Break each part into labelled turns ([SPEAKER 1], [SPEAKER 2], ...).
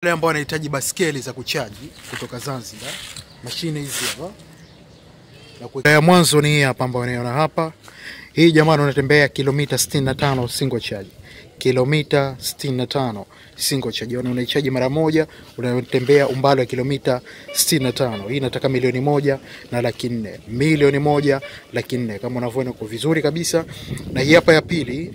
[SPEAKER 1] Wale ambao wanahitaji baskeli za kuchaji kutoka Zanzibar, mashine hizi hapa. Na ya mwanzo ni hapa ambayo unaona hapa. Hii jamani unatembea kilomita 65 single charge. Kilomita 65 single charge. Unaichaji mara moja, unatembea umbali wa kilomita 65. Hii inataka 1,104,000. 1,104,000 kama unavyoona kwa vizuri kabisa. Na hii hapa ya pili,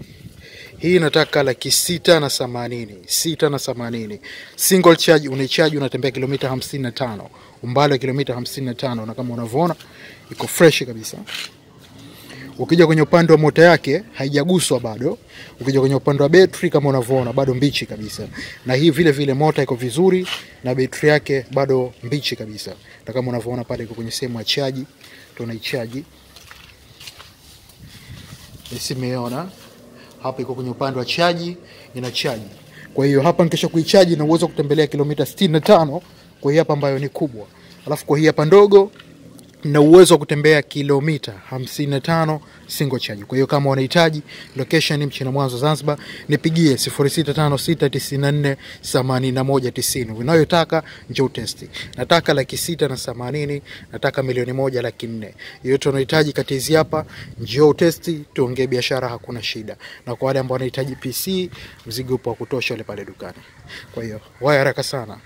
[SPEAKER 1] hii inataka 680,000. 680,000. Single charge unaichaji unatembea kilomita 55. Umbali wa kilomita 55 na kama unavyoona iko fresh kabisa. Ukija kwenye upande wa mota yake haijaguswa bado. Ukija kwenye upande wa battery kama unavyoona bado mbichi kabisa. Na hii vile vile mota iko vizuri na battery yake bado mbichi kabisa. Na kama unavyoona pale iko kwenye sehemu ya chaji, tunaichaji. Umeona? Hapa iko kwenye upande wa chaji, inachaji. Kwa hiyo hapa nikisha kuichaji na uwezo kutembelea kilomita 65 kwa hii hapa ambayo ni kubwa. Alafu kwa hii hapa ndogo na uwezo kutembea kilomita 55 single charge. Kwa hiyo kama unahitaji location ni Mchina Mwanzo Zanzibar, nipigie 0656948190. Unayotaka njoo testi. Nataka 680,000, nataka 1,104,000. Yote unahitaji kati hizi hapa, njoo testi, tuongee biashara, hakuna shida. Na kwa wale ambao wanahitaji PC, mzigo upo wa kutosha pale dukani. Kwa hiyo, wahi haraka sana.